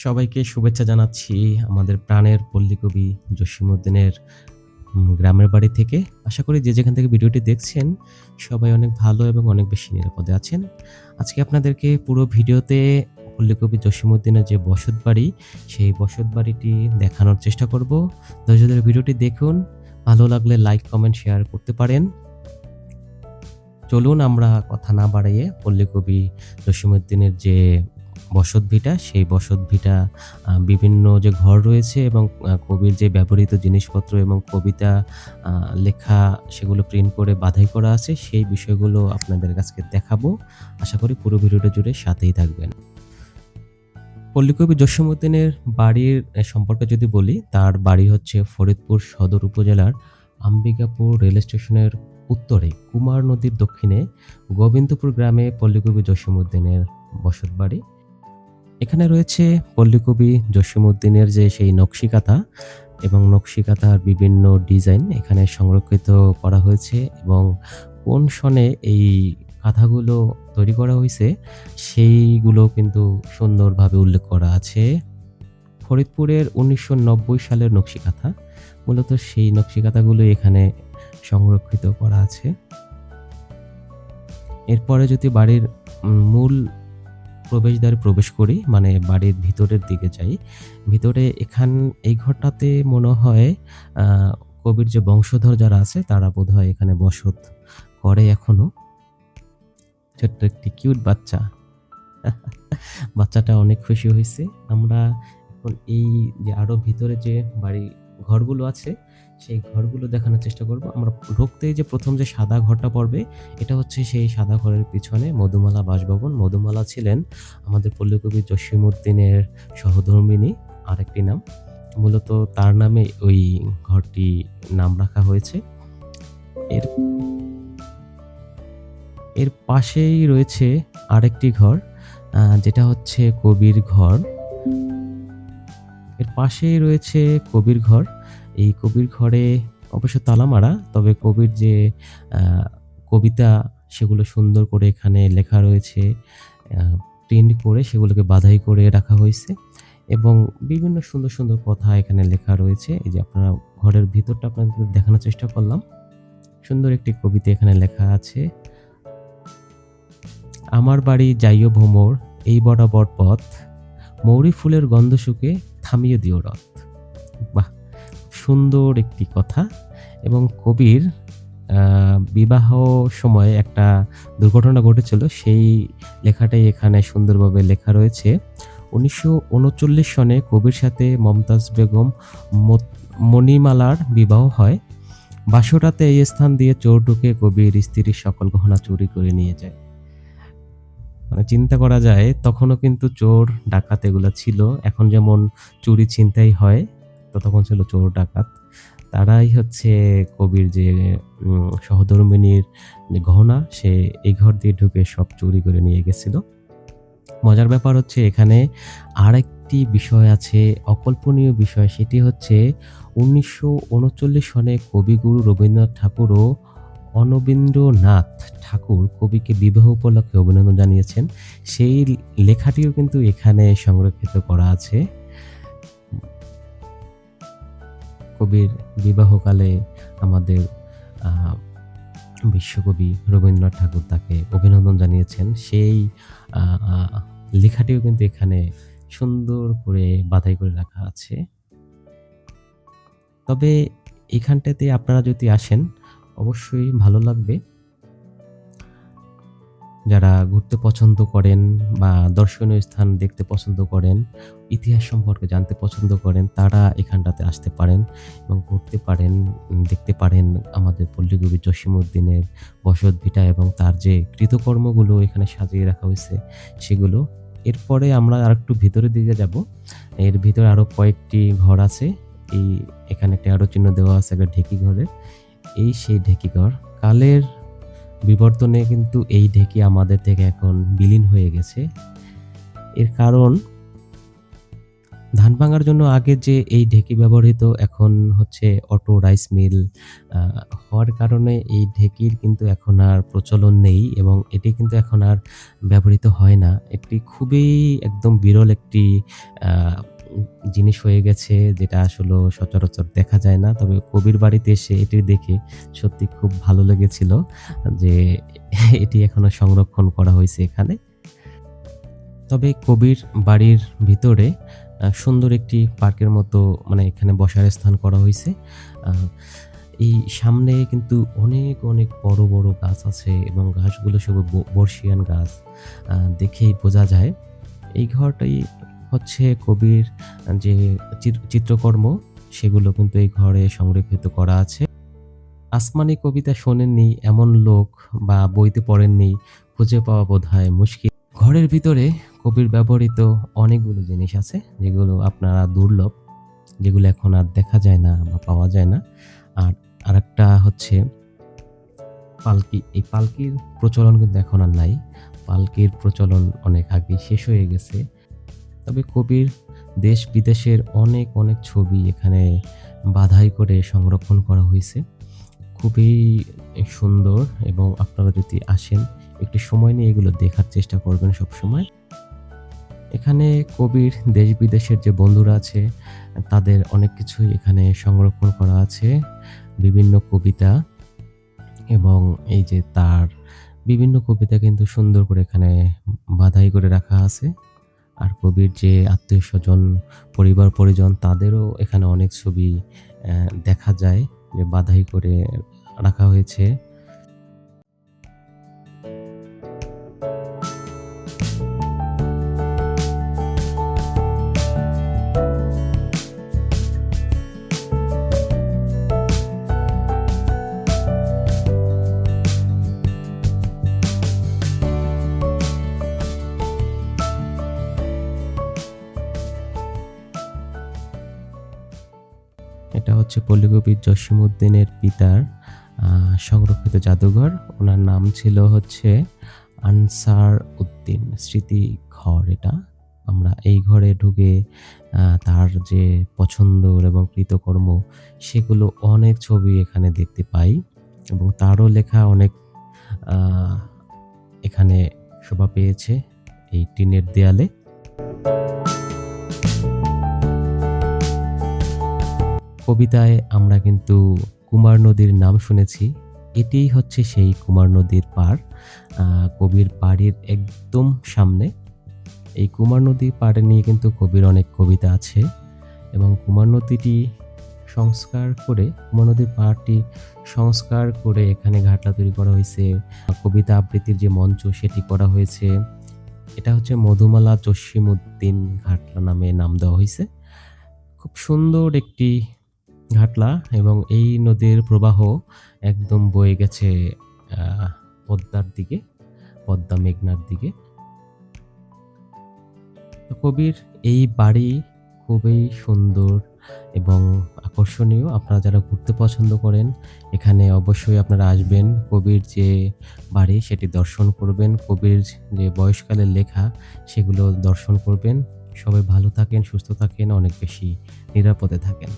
সবাইকে শুভেচ্ছা জানাচ্ছি আমাদের প্রাণের পল্লী কবি জসীমউদ্দীনের গ্রামের বাড়ি থেকে। আশা করি যে যেখান থেকে ভিডিওটি দেখছেন সবাই অনেক ভালো এবং অনেক বেশি নিরাপদে আছেন। আজকে আপনাদেরকে পুরো ভিডিওতে পল্লী কবি জসীমউদ্দীনের যে বসতবাড়ি, সেই বসতবাড়িটি দেখানোর চেষ্টা করব। ধৈর্য ধরে ভিডিওটি দেখুন। ভালো লাগলে লাইক, কমেন্ট, শেয়ার করতে পারেন। চলুন আমরা কথা না বাড়িয়ে পল্লী কবি জসীমউদ্দীনের যে বসতভিটা, সেই বসতভিটা বিভিন্ন যে ঘর রয়েছে এবং কবির যে ব্যবহৃত জিনিসপত্র এবং কবিতা লেখা সেগুলো প্রিন্ট করে বাঁধাই করা আছে, সেই বিষয়গুলো আপনাদের কাছে দেখাবো। আশা করি পুরো ভিডিওটা জুড়ে সাথেই থাকবেন। পল্লী কবি জসীমউদ্দীনের বাড়ির সম্পর্কে যদি বলি, তার বাড়ি হচ্ছে ফরিদপুর সদর উপজেলার আম্বিকাপুর রেল স্টেশনের উত্তরে কুমার নদীর দক্ষিণে গোবিন্দপুর গ্রামে পল্লী কবি জসীমউদ্দীনের বসতবাড়ি। এখানে রয়েছে পল্লী কবি জসীমউদ্দীনের যে সেই নকশিকাঁথা এবং নকশিকাঁথার বিভিন্ন ডিজাইন এখানে সংরক্ষিত করা হয়েছে এবং কোন সনে এই কাঁথাগুলো তৈরি করা হয়েছে সেইগুলো কিন্তু সুন্দরভাবে উল্লেখ করা আছে। ফরিদপুরের ১৯৯০ সালের নকশিকাঁথা, মূলত সেই নকশিকাঁথাগুলো এখানে সংরক্ষিত করা আছে। এরপরে যদি বাড়ির মূল প্রবেশদ্বারে প্রবেশ করি, মানে বাড়ির ভিতরের দিকে যাই, ভিতরে এই ঘরটাতে মনে হয় কবির যে বংশধর যারা আছে তারা বোধহয় এখানে বসত করে এখনো। ছোট্ট একটি কিউট বাচ্চা। বাচ্চাটা অনেক খুশি হয়েছে। আমরা এখন এই যে আরো ভিতরে যে বাড়ি ঘরগুলো আছে সেই ঘরগুলো দেখানোর চেষ্টা করব। আমরা ঢুকতেই যে প্রথম যে সাদা ঘরটা পড়বে, এটা হচ্ছে সেই সাদা ঘরের পিছনে মধুমালা বাসভবন। মধুমালা ছিলেন আমাদের পল্লী কবি জসীমউদ্দীনের সহধর্মিণী আরেকটি নাম। মূলত তার নামে ওই ঘরটি নাম রাখা হয়েছে। এর এর পাশেই রয়েছে আরেকটি ঘর, যেটা হচ্ছে কবির ঘর। এর পাশেই রয়েছে কবির ঘর। এই কবির ঘরে অবশ্য তালা মারা, তবে কবির যে কবিতা সেগুলো সুন্দর করে এখানে লেখা রয়েছে। প্রিন্ট করে সেগুলোকে বাঁধাই করে রাখা হয়েছে এবং বিভিন্ন সুন্দর সুন্দর কথা এখানে লেখা রয়েছে। এই যে আপনারা ঘরের ভিতরটা আপনাদের দেখানোর চেষ্টা করলাম। সুন্দর একটি কবিতা এখানে লেখা আছে। আমার বাড়ি যাইও ভ্রমর, এই বরাবর পথ, মৌরি ফুলের গন্ধ শুকে থামিয়ে দিও রথ। বাহ, সুন্দর একটি কথা। এবং কবির বিবাহ সময়ে একটা দুর্ঘটনা ঘটেছিল, সেই লেখাটাই এখানে সুন্দরভাবে লেখা রয়েছে। ১৯৩৯ সনে কবির সাথে মমতাজ বেগম মণিমালার বিবাহ হয়। বাসরাতে এই স্থান দিয়ে চোর ঢুকে কবির স্ত্রীর সকল গহনা চুরি করে নিয়ে যায়। মানে চিন্তা করা যায় তখনও কিন্তু চোর ডাকাত এগুলা ছিল। এখন যেমন চুরি ছিনতাই হয়, তো তখন ছিল চোর ডাকাত। তারাই হচ্ছে কবির যে সহধর্মিণীর যে গহনা, সে এই ঘর দিয়ে ঢুকে সব চুরি করে নিয়ে গেছিল। মজার ব্যাপার হচ্ছে এখানে আরেকটি বিষয় আছে, অকল্পনীয় বিষয়। সেটি হচ্ছে ১৯৩৯ সনে কবিগুরু রবীন্দ্রনাথ ঠাকুর ও অনবীন্দ্রনাথ ঠাকুর কবিকে বিবাহ উপলক্ষে অভিনন্দন জানিয়েছেন। সেই লেখাটিও কিন্তু এখানে সংরক্ষিত করা আছে। কবির বিবাহকালে আমাদের বিশ্বকবি রবীন্দ্রনাথ ঠাকুর তাকে অভিনন্দন জানিয়েছেন। সেই লেখাটিও কিন্তু এখানে সুন্দর করে বাঁধাই করে রাখা আছে। তবে এখানটাতে আপনারা যদি আসেন অবশ্যই ভালো লাগবে। যারা ঘুরতে পছন্দ করেন বা দর্শনীয় স্থান দেখতে পছন্দ করেন, ইতিহাস সম্পর্কে জানতে পছন্দ করেন, তারা এখানটাতে আসতে পারেন এবং ঘুরতে পারেন, দেখতে পারেন আমাদের পল্লী কবি জসীমউদ্দীনের বসতভিটা এবং তার যে কৃতকর্মগুলো এখানে সাজিয়ে রাখা হয়েছে সেগুলো। এরপরে আমরা আরেকটু ভিতরের দিকে যাব। এর ভিতরে আরো কয়েকটি ঘর আছে। এখানে একটা অ্যারো চিহ্ন দেওয়া আছে একটা ঢেকি ঘরের। এই সেই ঢেকি ঘর। কালের বিবর্তনে কিন্তু এই ঢেকি আমাদের থেকে এখন বিলীন হয়ে গেছে। এর কারণ ধান ভাঙার জন্য আগে যে এই ঢেঁকি ব্যবহৃত, এখন হচ্ছে অটো রাইস মিল আ হওয়ার কারণে এই ঢেঁকির কিন্তু এখন আর প্রচলন নেই এবং এটি কিন্তু এখন আর ব্যবহৃত হয় না। এটি খুবই একদম বিরল একটি আ জিনিস হয়ে গেছে, যেটা আসলেও সচরাচর দেখা যায় না। তবে কবির বাড়িতে এসে এটি দেখে সত্যি খুব ভালো লেগেছিল যে এটি এখনো সংরক্ষণ করা হইছে এখানে। তবে কবির বাড়ির ভিতরে সুন্দর একটি পার্কের মতো, মানে এখানে বসার স্থান করা হইছে। আ এই সামনে কিন্তু অনেক, অনেক বড়, বড় গাছ আছে এবং গাছগুলো সব বর্ষিয়ান গাছ। দেখেই বোঝা যায়। এই ঘরটাই হচ্ছে কবির যে চিত্রকর্ম, সেগুলো কিন্তু এই ঘরে সংরক্ষিত করা আছে। আসমানি কবিতা শোনেননি এমন লোক বা বইতে পড়েননি খুঁজে পাওয়া বোধহয় মুশকিল। ঘরের ভিতরে কবির ব্যবহৃত অনেকগুলো জিনিস আছে, যেগুলো আপনারা দুর্লভ, যেগুলো এখন আর দেখা যায় না বা পাওয়া যায় না। আর আরেকটা হচ্ছে পালকি। এই পালকির প্রচলন কিন্তু এখন আর নাই। পালকির প্রচলন অনেক আগেই শেষ হয়ে গেছে। তবে কবির দেশ-বিদেশের অনেক, অনেক ছবি এখানে বাঁধাই করে সংরক্ষণ করা হইছে। খুবই সুন্দর এবং আপনারা যদি আসেন, একটু সময় নিয়ে এগুলো দেখার চেষ্টা করবেন সবসময়। এখানে কবির দেশ-বিদেশের যে বন্ধুরা আছে, তাদের অনেক কিছুই এখানে সংরক্ষণ করা আছে। বিভিন্ন কবিতা এবং এই যে তার বিভিন্ন কবিতা কিন্তু সুন্দর করে এখানে বাঁধাই করে রাখা আছে। আর কবির যে আত্মীয়স্বজন, পরিবার-পরিজন, তাদেরও এখানে অনেক ছবি দেখা যায় যে বাঁধাই করে রাখা হয়েছে। এটা হচ্ছে পল্লী কবি জসীমউদ্দীনের পিতার আ সংরক্ষিত জাদুঘর। উনার নাম ছিল হচ্ছে আনসার উদ্দিন স্মৃতিঘর এটা। আমরা এই ঘরে ঢুকে তার যে পছন্দর এবং কৃতকর্ম, সেগুলো অনেক ছবি এখানে দেখতে পাই এবং তারও লেখা অনেক আ এখানে শোভা পেয়েছে এই টিনের দেয়ালে। কবিতায় আমরা কিন্তু কুমার নদীর নাম শুনেছি। এটিই হচ্ছে সেই কুমার নদীর পাড়। আ কবির বাড়ির একদম সামনে। এই কুমার নদীর পাড়ে নিয়ে কিন্তু কবির অনেক কবিতা আছে এবং কুমার নদীটি কুমার নদীর পাড়টি সংস্কার করে এখানে ঘাটলা তৈরি করা হইছে। কবিতা আবৃত্তির যে মঞ্চ, সেটি করা হয়েছে। এটা হচ্ছে মধুমালা জসীমউদ্দীন ঘাটলা নামে নাম দেওয়া হইছে। খুব সুন্দর একটি ঘাটলা এবং এই নদীর প্রবাহ একদম বয়ে গেছে আহ, পদ্মার দিকে, পদ্মা মেঘনার দিকে। তো কবির এই বাড়ি খুবই সুন্দর এবং আকর্ষণীয়। আপনারা যারা ঘুরতে পছন্দ করেন, এখানে অবশ্যই আপনারা আসবেন। কবির যে বাড়ি, সেটি দর্শন করবেন। কবির যে বয়সকালের লেখা, সেগুলো দর্শন করবেন। সবাই ভালো থাকেন, সুস্থ থাকেন, অনেক বেশি নিরাপদে থাকেন।